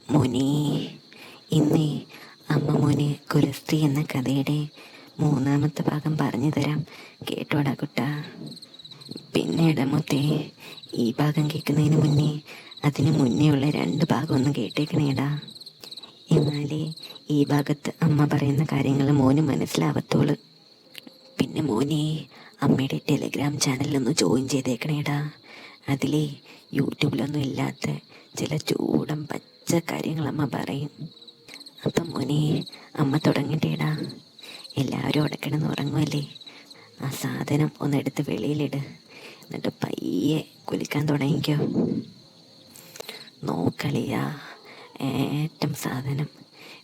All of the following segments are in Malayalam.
മോനെ, ഇന്നേ അമ്മ മോനെ കുലസ്ത്രീ എന്ന കഥയുടെ 3-ാമത്തെ ഭാഗം പറഞ്ഞു തരാം. കേട്ടോടാ കുട്ടാ. പിന്നെ ഇടമുത്തേ, ഈ ഭാഗം കേൾക്കുന്നതിന് മുന്നേ അതിന് മുന്നേ ഉള്ള 2 ഭാഗം ഒന്ന് കേട്ടേക്കണേടാ. എന്നാലേ ഈ ഭാഗത്ത് അമ്മ പറയുന്ന കാര്യങ്ങൾ മോന് മനസ്സിലാവത്തോളൂ. പിന്നെ മോനെ, അമ്മയുടെ ടെലിഗ്രാം ചാനലിലൊന്ന് ജോയിൻ ചെയ്തേക്കണേടാ. അതിലേ യൂട്യൂബിലൊന്നും ഇല്ലാത്ത ചില ചൂടൻ പച്ച കാര്യങ്ങൾ അമ്മ പറയും. അപ്പം മോനെ, അമ്മ തുടങ്ങട്ടേടാ. എല്ലാവരും ഉടക്കിടന്ന് ഉറങ്ങുമല്ലേ? ആ സാധനം ഒന്നെടുത്ത് വെളിയിലിട്. എന്നിട്ട് പയ്യെ കുലിക്കാൻ തുടങ്ങിക്കോ. നോക്കളിയാ, ഏറ്റം സാധനം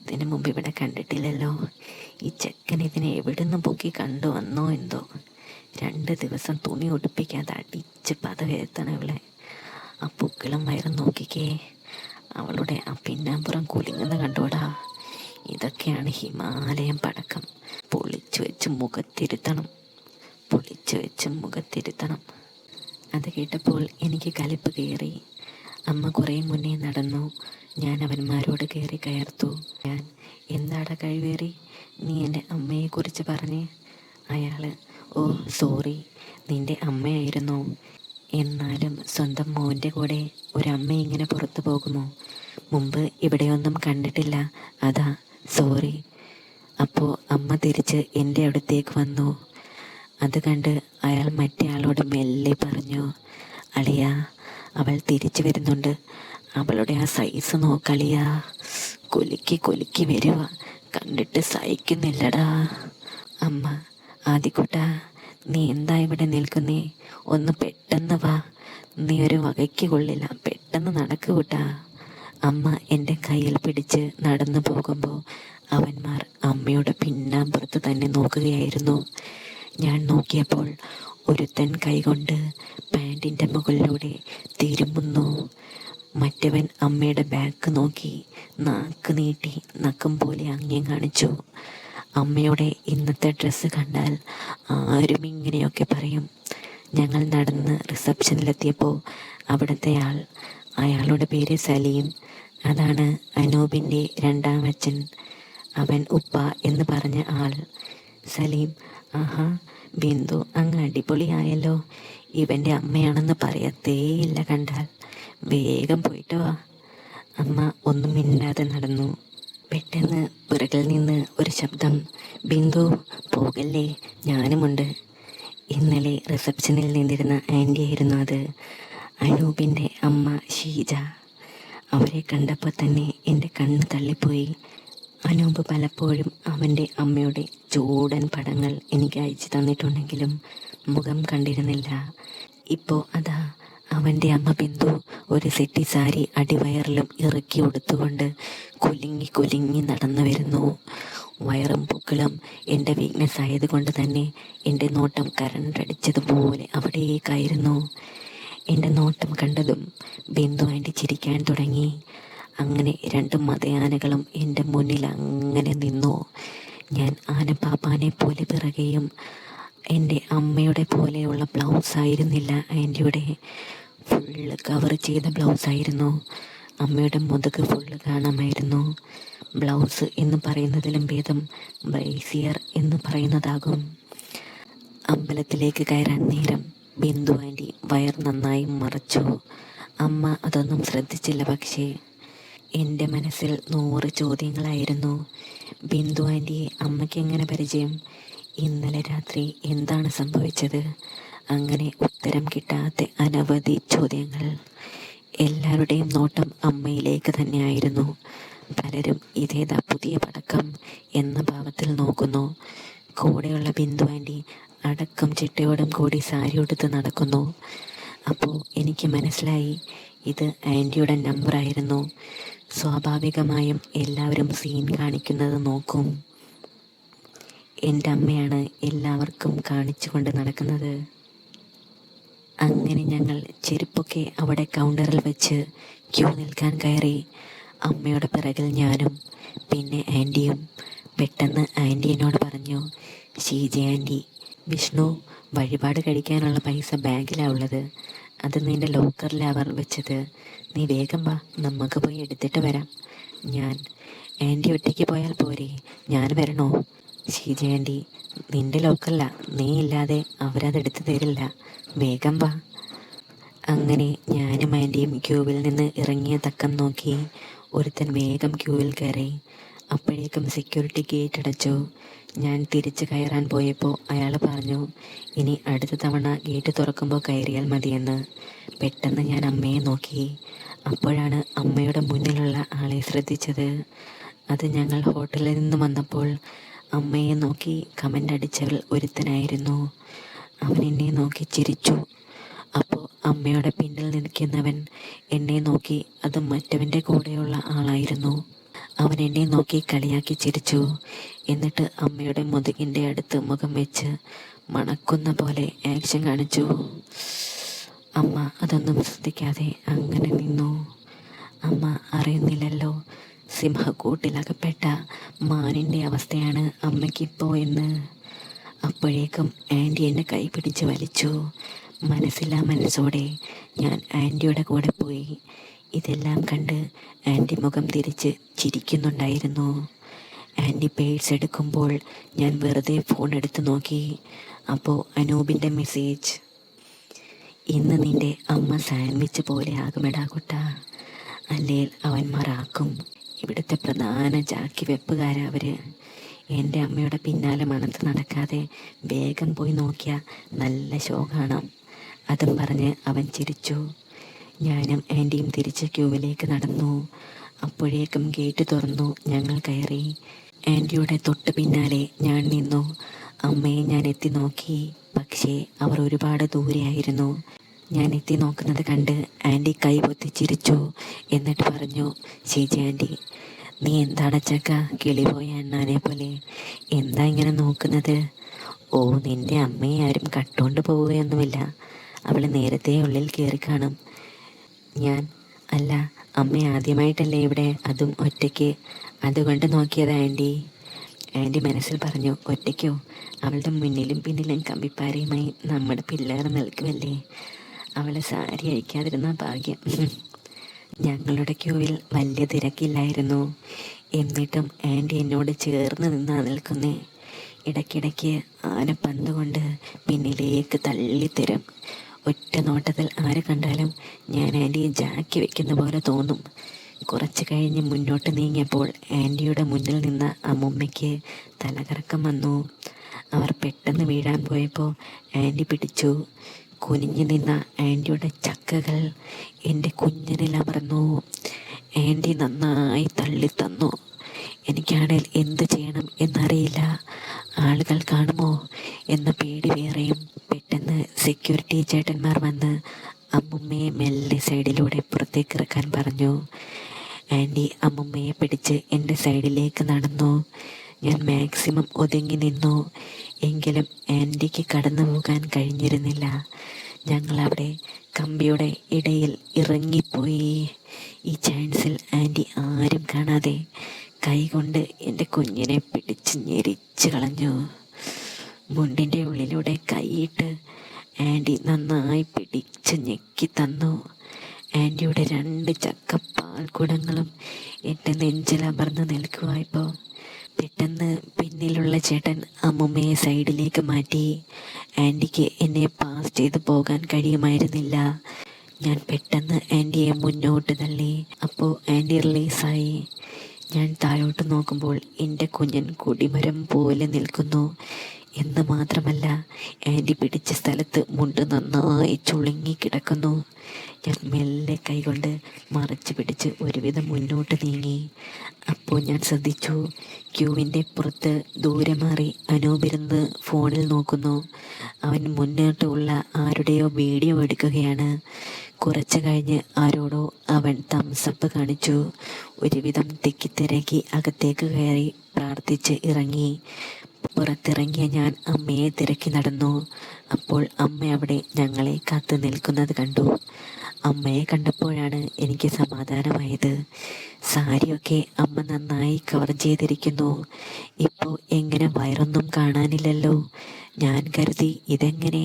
ഇതിനു മുമ്പ് ഇവിടെ കണ്ടിട്ടില്ലല്ലോ. ഈ ചെക്കൻ ഇതിനെ എവിടുന്ന് പൊക്കി കണ്ടു വന്നോ എന്തോ. 2 ദിവസം തുണി ഉടുപ്പിക്കാതെ അടിച്ച് പത വരുത്തണം ഇവളെ. ആ പൊക്കിളും വയറും നോക്കിക്കേ. അവളുടെ ആ പിന്നാമ്പുറം കുലുങ്ങുന്ന കണ്ടോടാ. ഇതൊക്കെയാണ് ഹിമാലയം പടക്കം. പൊളിച്ചു വെച്ച് മുഖത്തിരുത്തണം. അത് കേട്ടപ്പോൾ എനിക്ക് കലിപ്പ് കയറി. അമ്മ കുറേ മുന്നേ നടന്നു. ഞാൻ അവന്മാരോട് കയർത്തു. ഞാൻ എന്താടാ കഴിവേറി, നീ എൻ്റെ അമ്മയെക്കുറിച്ച് പറഞ്ഞേ? അയാള്, ഓ സോറി, നിൻ്റെ അമ്മയായിരുന്നോ? എന്നാലും സ്വന്തം മോൻ്റെ കൂടെ ഒരമ്മ ഇങ്ങനെ പുറത്തു പോകുമോ? മുമ്പ് ഇവിടെയൊന്നും കണ്ടിട്ടില്ല, അതാ സോറി. അപ്പോൾ അമ്മ തിരിച്ച് എൻ്റെ അടുത്തേക്ക് വന്നു. അത് കണ്ട് അയാൾ മറ്റേ ആളോട് മെല്ലെ പറഞ്ഞു, അളിയാ, അവൾ തിരിച്ചു വരുന്നുണ്ട്. അവളുടെ ആ സൈസ് നോക്കളിയാ. കൊലുക്കി വരുക, കണ്ടിട്ട് സഹിക്കുന്നില്ലടാ. അമ്മ, ആദിക്കുട്ടാ, നീ എന്താ ഇവിടെ നിൽക്കുന്നേ? ഒന്ന് പെട്ടെന്ന് വാ, നീ ഒരു വകയ്ക്ക് കൊള്ളില്ല, പെട്ടെന്ന് നടക്ക് കൂട്ടാ. അമ്മ എൻ്റെ കയ്യിൽ പിടിച്ച് നടന്നു പോകുമ്പോൾ അവന്മാർ അമ്മയുടെ പിന്നാമ്പുറത്ത് തന്നെ നോക്കുകയായിരുന്നു. ഞാൻ നോക്കിയപ്പോൾ ഒരുത്തൻ കൈകൊണ്ട് പാൻറ്റിൻ്റെ മുകളിലൂടെ തിരുമുന്നു. മറ്റവൻ അമ്മയുടെ ബാക്ക് നോക്കി നാക്ക് നീട്ടി നഖം പോലെ ആംഗ്യം കാണിച്ചു. അമ്മയുടെ ഇന്നത്തെ ഡ്രസ്സ് കണ്ടാൽ ആരും ഇങ്ങനെയൊക്കെ പറയും. ഞങ്ങൾ നടന്ന് റിസപ്ഷനിലെത്തിയപ്പോൾ അവിടുത്തെ അയാളുടെ പേര് സലീം. അതാണ് അനൂപിൻ്റെ 2ാം അച്ഛൻ. അവൻ ഉപ്പ എന്ന് പറഞ്ഞ ആൾ. സലീം, ആഹാ, ബിന്ദു അങ്ങ് അടിപൊളിയായല്ലോ. ഇവൻ്റെ അമ്മയാണെന്ന് പറയത്തേയില്ല കണ്ടാൽ. വേഗം പോയിട്ട് വാ. അമ്മ ഒന്നും മിണ്ടാതെ നടന്നു. പെട്ടെന്ന് പിറകിൽ നിന്ന് ഒരു ശബ്ദം, ബിന്ദു പോകല്ലേ, ഞാനുമുണ്ട്. ഇന്നലെ റിസപ്ഷനിൽ നിന്നിരുന്ന ആൻറ്റിയായിരുന്നു അത്, അനൂപിൻ്റെ അമ്മ ഷീജ. അവരെ കണ്ടപ്പോൾ തന്നെ എൻ്റെ കണ്ണ് തള്ളിപ്പോയി. അനൂപ് പലപ്പോഴും അവൻ്റെ അമ്മയുടെ ചൂടൻ പടങ്ങൾ എനിക്ക് അയച്ചു തന്നിട്ടുണ്ടെങ്കിലും മുഖം കണ്ടിരുന്നില്ല. ഇപ്പോൾ അതാ അവൻ്റെ അമ്മ ബിന്ദു ഒരു സെറ്റി സാരി അടിവയറിലും ഇറക്കി ഉടുത്തുകൊണ്ട് കുലുങ്ങി നടന്നു വരുന്നു. വയറും പൊക്കിളും എൻ്റെ വീക്ക്നെസ് ആയതുകൊണ്ട് തന്നെ എൻ്റെ നോട്ടം കരണ്ടടിച്ചതുപോലെ അവിടേക്കായിരുന്നു. എൻ്റെ നോട്ടം കണ്ടതും ബിന്ദു ആൻറ്റി ചിരിക്കാൻ തുടങ്ങി. അങ്ങനെ 2 മതയാനകളും എൻ്റെ മുന്നിൽ അങ്ങനെ നിന്നു. ഞാൻ ആനപ്പാപ്പാനെ പോലെ പിറകെയും. എൻ്റെ അമ്മയുടെ പോലെയുള്ള ബ്ലൗസ് ആയിരുന്നില്ല ആൻറ്റിയുടെ. ഫുള്ള് കവർ ചെയ്ത ബ്ലൗസായിരുന്നു. അമ്മയുടെ മുതുക് ഫുള്ള് കാണാമായിരുന്നു. ബ്ലൗസ് എന്ന് പറയുന്നതിലും ഭേദം ബ്രേസിയർ എന്ന് പറയുന്നതാകും. അമ്പലത്തിലേക്ക് കയറാൻ നേരം ബിന്ദു ആൻറ്റി വയർ നന്നായി മറച്ചു. അമ്മ അതൊന്നും ശ്രദ്ധിച്ചില്ല. പക്ഷേ എൻ്റെ മനസ്സിൽ 100 ചോദ്യങ്ങളായിരുന്നു. ബിന്ദു ആൻറ്റിയെ അമ്മയ്ക്ക് എങ്ങനെ പരിചയം? ഇന്നലെ രാത്രി എന്താണ് സംഭവിച്ചത്? അങ്ങനെ ഉത്തരം കിട്ടാത്ത അനവധി ചോദ്യങ്ങൾ. എല്ലാവരുടെയും നോട്ടം അമ്മയിലേക്ക് തന്നെയായിരുന്നു. പലരും ഇതേതാ പുതിയ പടക്കം എന്ന ഭാവത്തിൽ നോക്കുന്നു. കൂടെയുള്ള ബിന്ദു ആൻറ്റി അടക്കം ചിട്ടയോടും കൂടി സാരി ഉടുത്ത് നടക്കുന്നു. അപ്പോൾ എനിക്ക് മനസ്സിലായി, ഇത് ആൻറ്റിയുടെ നമ്പറായിരുന്നു. സ്വാഭാവികമായും എല്ലാവരും സീൻ കാണിക്കുന്നത് നോക്കും. എൻ്റെ അമ്മയാണ് എല്ലാവർക്കും കാണിച്ചു കൊണ്ട് നടക്കുന്നത്. അങ്ങനെ ഞങ്ങൾ ചെരുപ്പൊക്കെ അവിടെ കൗണ്ടറിൽ വെച്ച് ക്യൂ നിൽക്കാൻ കയറി. അമ്മയുടെ പിറകിൽ ഞാനും പിന്നെ ആൻറ്റിയും. പെട്ടെന്ന് ആൻറ്റി എന്നോട് പറഞ്ഞു, ഷീജ ആൻറ്റി, വിഷ്ണു വഴിപാട് കഴിക്കാനുള്ള പൈസ ബാഗിലാണ് ഉള്ളത്, അത് നിൻ്റെ ലോക്കറിലാണ് വെച്ചത്. നീ വേഗം വാ, നമുക്ക് പോയി എടുത്തിട്ട് വരാം. ഞാൻ: ആൻറ്റി ഒറ്റയ്ക്ക് പോയാൽ പോരെ, ഞാൻ വരണോ? ഷീജ ആൻറ്റി: നിൻ്റെ ലോക്കറില, നീ ഇല്ലാതെ അവരതെടുത്ത് തരില്ല, വേഗം വാ. അങ്ങനെ ഞാനും ആൻറ്റിയും ക്യൂവിൽ നിന്ന് ഇറങ്ങിയ തക്കം നോക്കി ഒരുത്തൻ വേഗം ക്യൂവിൽ കയറി. അപ്പോഴേക്കും സെക്യൂരിറ്റി ഗേറ്റ് അടച്ചു. ഞാൻ തിരിച്ച് കയറാൻ പോയപ്പോൾ അയാൾ പറഞ്ഞു, ഇനി അടുത്ത തവണ ഗേറ്റ് തുറക്കുമ്പോൾ കയറിയാൽ മതിയെന്ന്. പെട്ടെന്ന് ഞാൻ അമ്മയെ നോക്കി. അപ്പോഴാണ് അമ്മയുടെ മുന്നിലുള്ള ആളെ ശ്രദ്ധിച്ചത്. അത് ഞങ്ങൾ ഹോട്ടലിൽ നിന്ന് വന്നപ്പോൾ അമ്മയെ നോക്കി കമൻ്റ് അടിച്ചവൾ ഒരുത്തനായിരുന്നു. അവൻ എന്നെ നോക്കി ചിരിച്ചു. അപ്പോൾ അമ്മയുടെ പിന്നിൽ നിൽക്കുന്നവൻ എന്നെ നോക്കി. അത് മറ്റവൻ്റെ കൂടെയുള്ള ആളായിരുന്നു. അവൻ എന്നെ നോക്കി കളിയാക്കി ചിരിച്ചു. എന്നിട്ട് അമ്മയുടെ മുതുകിൻ്റെ അടുത്ത് മുഖം വെച്ച് മണക്കുന്ന പോലെ ആക്ഷൻ കാണിച്ചു. അമ്മ അതൊന്നും ശ്രദ്ധിക്കാതെ അങ്ങനെ നിന്നു. അമ്മ അറിയുന്നില്ലല്ലോ, സിംഹക്കൂട്ടിലകപ്പെട്ട മാനിൻ്റെ അവസ്ഥയാണ് അമ്മയ്ക്കിപ്പോൾ എന്ന്. അപ്പോഴേക്കും ആൻറ്റി എന്നെ കൈ പിടിച്ച് വലിച്ചു. മനസ്സില്ലാ മനസ്സോടെ ഞാൻ ആൻറ്റിയുടെ കൂടെ പോയി. ഇതെല്ലാം കണ്ട് ആൻറ്റി മുഖം തിരിച്ച് ചിരിക്കുന്നുണ്ടായിരുന്നു. ആൻറ്റി പേഴ്സ് എടുക്കുമ്പോൾ ഞാൻ വെറുതെ ഫോൺ എടുത്ത് നോക്കി. അപ്പോൾ അനൂപിൻ്റെ മെസ്സേജ്: ഇന്ന് നിൻ്റെ അമ്മ സാൻഡ്വിച്ച് പോലെ ആകുമെടാ കുട്ടാ, അല്ലെങ്കിൽ അവന്മാരാക്കും. ഇവിടുത്തെ പ്രധാന ചാക്കി വെപ്പുകാരാ അവർ. എൻ്റെ അമ്മയുടെ പിന്നാലെ മണത്ത് നടക്കാതെ വേഗം പോയി നോക്കിയാൽ നല്ല ഷോ കാണാം. അതും പറഞ്ഞ് അവൻ ചിരിച്ചു. ഞാനും ആൻറ്റിയും തിരിച്ച് ക്യൂവിലേക്ക് നടന്നു. അപ്പോഴേക്കും ഗേറ്റ് തുറന്നു. ഞങ്ങൾ കയറി. ആൻറ്റിയുടെ തൊട്ട് പിന്നാലെ ഞാൻ നിന്നു. അമ്മയെ ഞാൻ എത്തി നോക്കി. പക്ഷേ അവർ ഒരുപാട് ദൂരെയായിരുന്നു. ഞാൻ എത്തി നോക്കുന്നത് കണ്ട് ആൻറ്റി കൈ പൊത്തി ചിരിച്ചു. എന്നിട്ട് പറഞ്ഞു, ചേച്ചി ആൻറ്റി, നീ എന്താണ് ചക്ക കിളി പോയ എണ്ണാനെ പോലെ, എന്താ ഇങ്ങനെ നോക്കുന്നത്? ഓ, നിൻ്റെ അമ്മയെ ആരും കട്ടുകൊണ്ട് പോവുകയൊന്നുമില്ല, അവൾ നേരത്തെ ഉള്ളിൽ കയറി കാണും. ഞാൻ: അല്ല, അമ്മ ആദ്യമായിട്ടല്ലേ ഇവിടെ, അതും ഒറ്റയ്ക്ക്, അതുകൊണ്ട് നോക്കിയതാ ആൻറ്റി. ആൻറ്റി മനസ്സിൽ പറഞ്ഞു, ഒറ്റയ്ക്കോ? അവളുടെ മുന്നിലും പിന്നിലും കമ്പിപ്പാരയുമായി നമ്മുടെ പിള്ളേർ നിൽക്കുമല്ലേ, അവളെ സാരി അഴിക്കാതിരുന്ന ഭാഗ്യം. ഞങ്ങളുടെ ക്യൂവിൽ വലിയ തിരക്കില്ലായിരുന്നു. എന്നിട്ടും ആൻറ്റി എന്നോട് ചേർന്ന് നിന്നാ നിൽക്കുന്നേ. ഇടയ്ക്കിടയ്ക്ക് ആന പന്ത് കൊണ്ട് പിന്നിലേക്ക് തള്ളിത്തരും. ഒറ്റ നോട്ടത്തിൽ ആരെ കണ്ടാലും ഞാൻ ആൻറ്റിയെ ജാക്കി വെക്കുന്ന പോലെ തോന്നും. കുറച്ച് കഴിഞ്ഞ് മുന്നോട്ട് നീങ്ങിയപ്പോൾ ആൻറ്റിയുടെ മുന്നിൽ നിന്ന അമ്മുമ്മയ്ക്ക് തലകറക്കം വന്നു. അവർ പെട്ടെന്ന് വീഴാൻ പോയപ്പോൾ ആൻറ്റി പിടിച്ചു. കുനിഞ്ഞു നിന്ന ആൻറ്റിയുടെ ചക്കകൾ എൻ്റെ കുഞ്ഞിനിൽ അമർന്നു. ആൻറ്റി നന്നായി തള്ളിത്തന്നു. എനിക്കാണെങ്കിൽ എന്ത് ചെയ്യണം എന്നറിയില്ല. ആളുകൾ കാണുമോ എന്ന പേടി വേറെയും. പെട്ടെന്ന് സെക്യൂരിറ്റി ചേട്ടന്മാർ വന്ന് അമ്മുമ്മയെ മെല്ലെ സൈഡിലൂടെ പുറത്തേക്ക് ഇറക്കാൻ പറഞ്ഞു. ആൻറ്റി അമ്മുമ്മയെ പിടിച്ച് എൻ്റെ സൈഡിലേക്ക് നടന്നു. ഞാൻ മാക്സിമം ഒതുങ്ങി നിന്നു. എങ്കിലും ആൻറ്റിക്ക് കടന്നു പോകാൻ കഴിഞ്ഞിരുന്നില്ല. ഞങ്ങളവിടെ കമ്പിയുടെ ഇടയിൽ ഇറങ്ങിപ്പോയി. ഈ ചാൻസിൽ ആൻറ്റി ആരും കാണാതെ കൈകൊണ്ട് എൻ്റെ കുഞ്ഞിനെ പിടിച്ച് ഞെരിച്ച് കളഞ്ഞു. മുണ്ടിൻ്റെ ഉള്ളിലൂടെ കൈയിട്ട് ആൻറ്റി നന്നായി പിടിച്ച് ഞെക്കി തന്നു. ആൻറ്റിയുടെ 2 ചക്കപ്പാൽക്കുടങ്ങളും എൻ്റെ നെഞ്ചിലമർന്ന് നിൽക്കുവായപ്പോൾ പെട്ടെന്ന് പിന്നിലുള്ള ചേട്ടൻ അമ്മുമ്മയെ സൈഡിലേക്ക് മാറ്റി. ആൻറ്റിക്ക് എന്നെ പാസ് ചെയ്ത് പോകാൻ കഴിയുമായിരുന്നില്ല. ഞാൻ പെട്ടെന്ന് ആൻറ്റിയെ മുന്നോട്ട് തള്ളി. അപ്പോൾ ആൻറ്റി റിലീസായി. ഞാൻ താഴോട്ട് നോക്കുമ്പോൾ എൻ്റെ കുഞ്ഞൻ കൊടിമരം പോലെ നിൽക്കുന്നു. എന്ന് മാത്രമല്ല, ആൻറ്റി പിടിച്ച സ്ഥലത്ത് മുണ്ട് നന്നായി ചുളുങ്ങി കിടക്കുന്നു. ഞാൻ മെല്ലെ കൈകൊണ്ട് മറച്ച് പിടിച്ച് ഒരുവിധം മുന്നോട്ട് നീങ്ങി. അപ്പോൾ ഞാൻ ശ്രദ്ധിച്ചു, ക്യൂവിൻ്റെ പുറത്ത് ദൂരെ മാറി അനൂപിരുന്ന് ഫോണിൽ നോക്കുന്നു. അവൻ മുന്നോട്ടുള്ള ആരുടെയോ വീഡിയോ എടുക്കുകയാണ്. കുറച്ച് കഴിഞ്ഞ് ആരോടോ അവൻ തംസപ്പ് കാണിച്ചു. ഒരുവിധം തിക്കിത്തിരക്കി അകത്തേക്ക് കയറി പ്രാർത്ഥിച്ച് ഇറങ്ങി. പുറത്തിറങ്ങിയ ഞാൻ അമ്മയെ തിരക്കി നടന്നു. അപ്പോൾ അമ്മ അവിടെ ഞങ്ങളെ കാത്തു നിൽക്കുന്നത് കണ്ടു. അമ്മയെ കണ്ടപ്പോഴാണ് എനിക്ക് സമാധാനമായത്. സാരിയൊക്കെ അമ്മ നന്നായി കവർ ചെയ്തിരിക്കുന്നു. ഇപ്പോൾ എങ്ങനെ വയറൊന്നും കാണാനില്ലല്ലോ. ഞാൻ കരുതി ഇതെങ്ങനെ.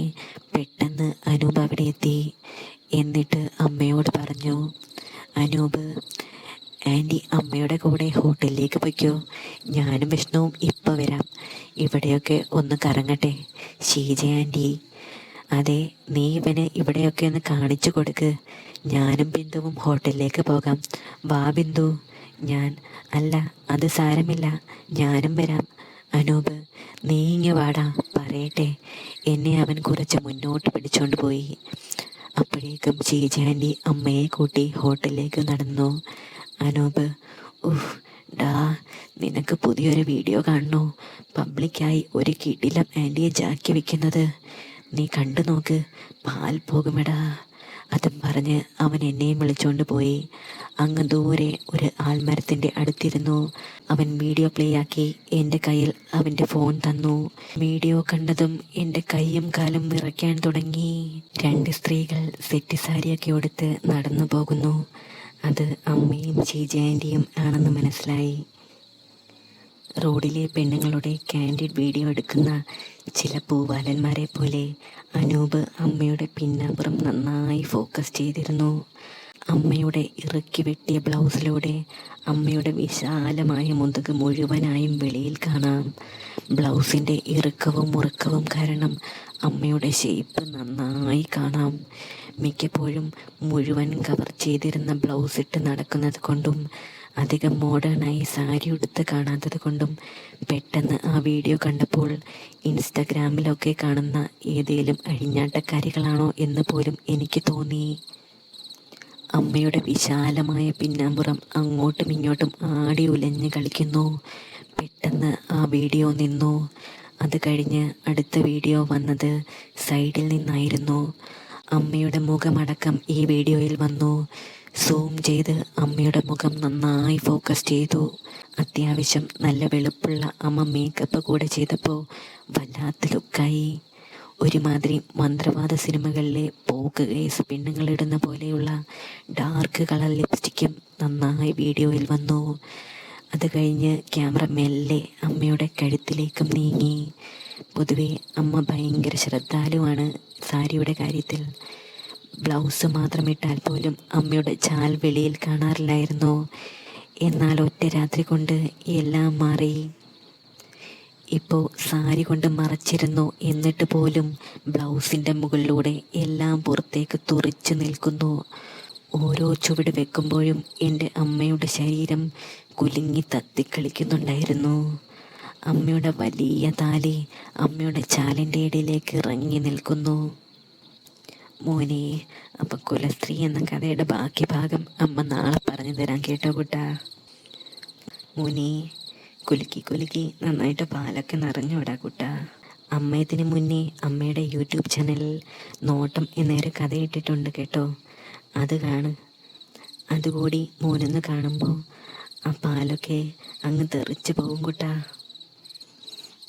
പെട്ടെന്ന് അനൂപ് അവിടെ എത്തി. എന്നിട്ട് അമ്മയോട് പറഞ്ഞു, അനൂപ് ആൻറ്റി അമ്മയുടെ കൂടെ ഹോട്ടലിലേക്ക് പൊയ്ക്കോ, ഞാനും വിഷ്ണുവും ഇപ്പോൾ വരാം, ഇവിടെയൊക്കെ ഒന്ന് കറങ്ങട്ടെ. ഷീജ ആൻറ്റി, അതെ, നീ ഇവന് ഇവിടെയൊക്കെ ഒന്ന് കാണിച്ചു കൊടുക്ക്, ഞാനും ബിന്ദുവും ഹോട്ടലിലേക്ക് പോകാം. വാ ബിന്ദു. ഞാൻ, അല്ല അത് സാരമില്ല, ഞാനും വരാം. അനൂപ് നീ ഇങ്ങ് വാടാ, പറയട്ടെ. എന്നെ അവൻ കുറച്ച് മുന്നോട്ട് പിടിച്ചോണ്ട് പോയി. അപ്പോഴേക്കും ഷീജ ആൻറ്റി അമ്മയെ കൂട്ടി ഹോട്ടലിലേക്ക് നടന്നു. അനൂപ്, ഡാ, നിനക്ക് പുതിയൊരു വീഡിയോ കാണണോ? പബ്ലിക്കായി ഒരു കിടിലം ആൻറ്റിയെ ജാക്കി വെക്കുന്നത്, നീ കണ്ടു നോക്ക്, പാൽ പോകുമെടാ. അതും പറഞ്ഞ് അവൻ എന്നെയും വിളിച്ചോണ്ട് പോയി. അങ്ങ് ദൂരെ ഒരു ആൽമരത്തിൻ്റെ അടുത്തിരുന്നു. അവൻ വീഡിയോ പ്ലേ ആക്കി എൻ്റെ കയ്യിൽ അവൻ്റെ ഫോൺ തന്നു. വീഡിയോ കണ്ടതും എൻ്റെ കൈയും കാലും വിറയ്ക്കാൻ തുടങ്ങി. 2 സ്ത്രീകൾ സെറ്റ് സാരിയൊക്കെ ഉടുത്ത് നടന്നു പോകുന്നു. അത് അമ്മയും ഷീജ ആൻറ്റിയും ആണെന്ന് മനസ്സിലായി. റോഡിലെ പെണ്ണുങ്ങളുടെ കാൻഡിഡ് വീഡിയോ എടുക്കുന്ന ചില പൂവാലന്മാരെ പോലെ അനൂപ് അമ്മയുടെ പിന്നാമ്പുറം നന്നായി ഫോക്കസ് ചെയ്തിരുന്നു. അമ്മയുടെ ഇറുക്കി വെട്ടിയ ബ്ലൗസിലൂടെ അമ്മയുടെ വിശാലമായ മുതുക് മുഴുവനായും വെളിയിൽ കാണാം. ബ്ലൗസിൻ്റെ ഇറുക്കവും മുറുക്കവും കാരണം അമ്മയുടെ ഷേപ്പ് നന്നായി കാണാം. മിക്കപ്പോഴും മുഴുവൻ കവർ ചെയ്തിരുന്ന ബ്ലൗസ് ഇട്ട് നടക്കുന്നത് കൊണ്ടും അധികം മോഡേണായി സാരി ഉടുത്ത് കാണാത്തത് കൊണ്ടും പെട്ടെന്ന് ആ വീഡിയോ കണ്ടപ്പോൾ ഇൻസ്റ്റഗ്രാമിലൊക്കെ കാണുന്ന ഏതേലും അഴിഞ്ഞാട്ടക്കാരികളാണോ എന്ന് പോലും എനിക്ക് തോന്നി. അമ്മയുടെ വിശാലമായ പിന്നാമ്പുറം അങ്ങോട്ടും ഇങ്ങോട്ടും ആടി ഉലഞ്ഞ് കളിക്കുന്നു. പെട്ടെന്ന് ആ വീഡിയോ നിന്നു. അത് കഴിഞ്ഞ് അടുത്ത വീഡിയോ വന്നത് സൈഡിൽ നിന്നായിരുന്നു. അമ്മയുടെ മുഖമടക്കം ഈ വീഡിയോയിൽ വന്നു. സൂം ചെയ്ത് അമ്മയുടെ മുഖം നന്നായി ഫോക്കസ് ചെയ്തു. അത്യാവശ്യം നല്ല വെളുപ്പുള്ള അമ്മ മേക്കപ്പ് കൂടെ ചെയ്തപ്പോൾ വല്ലാത്ത ലുക്കായി. ഒരുമാതിരി മന്ത്രവാദ സിനിമകളിലെ പോക്ക് കേസ് പെണ്ണുങ്ങളിടുന്ന പോലെയുള്ള ഡാർക്ക് കളർ ലിപ്സ്റ്റിക്കും നന്നായി വീഡിയോയിൽ വന്നു. അത് കഴിഞ്ഞ് ക്യാമറ മെല്ലെ അമ്മയുടെ കഴുത്തിലേക്കും നീങ്ങി. പൊതുവെ അമ്മ ഭയങ്കര ശ്രദ്ധാലുവാണ് സാരിയുടെ കാര്യത്തിൽ. ബ്ലൗസ് മാത്രം ഇട്ടാൽ പോലും അമ്മയുടെ ചാൽ വെളിയിൽ കാണാറില്ലായിരുന്നു. എന്നാൽ ഒറ്റ രാത്രി കൊണ്ട് എല്ലാം മാറി. ഇപ്പോൾ സാരി കൊണ്ട് മറച്ചിരുന്നു, എന്നിട്ട് പോലും ബ്ലൗസിൻ്റെ മുകളിലൂടെ എല്ലാം പുറത്തേക്ക് തുറിച്ചു നിൽക്കുന്നു. ഓരോ ചുവട് വെക്കുമ്പോഴും എൻ്റെ അമ്മയുടെ ശരീരം കുലുങ്ങി തത്തിക്കളിക്കുന്നുണ്ടായിരുന്നു. അമ്മയുടെ വലിയ താലി അമ്മയുടെ ചാലിൻ്റെ ഇടയിലേക്ക് ഇറങ്ങി നിൽക്കുന്നു. മോനെ, അപ്പം കുലസ്ത്രീ എന്ന കഥയുടെ ബാക്കി ഭാഗം അമ്മ നാളെ പറഞ്ഞു തരാം കേട്ടോ കുട്ടാ. മോനെ, കുലുക്കി കുലുക്കി നന്നായിട്ട് പാലൊക്കെ നിറഞ്ഞോടാ കുട്ടാ. അമ്മ ഇതിന് മുന്നേ അമ്മയുടെ യൂട്യൂബ് ചാനലിൽ നോട്ടം എന്നൊരു കഥ ഇട്ടിട്ടുണ്ട് കേട്ടോ, അത് കാണ്. അതുകൂടി മോനൊന്ന് കാണുമ്പോൾ ആ പാലൊക്കെ അങ്ങ് തെറിച്ച് പോകും കുട്ടാ.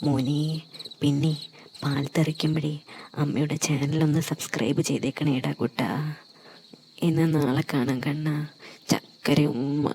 മോനെ, പിന്നെ പാൽ തെറിക്കുമ്പോഴേ അമ്മയുടെ ചാനലൊന്ന് സബ്സ്ക്രൈബ് ചെയ്തേക്കണേടാ കുട്ടാ. എന്നാൽ നാളെ കാണാം കണ്ണാ. ചക്കര ഉമ്മ.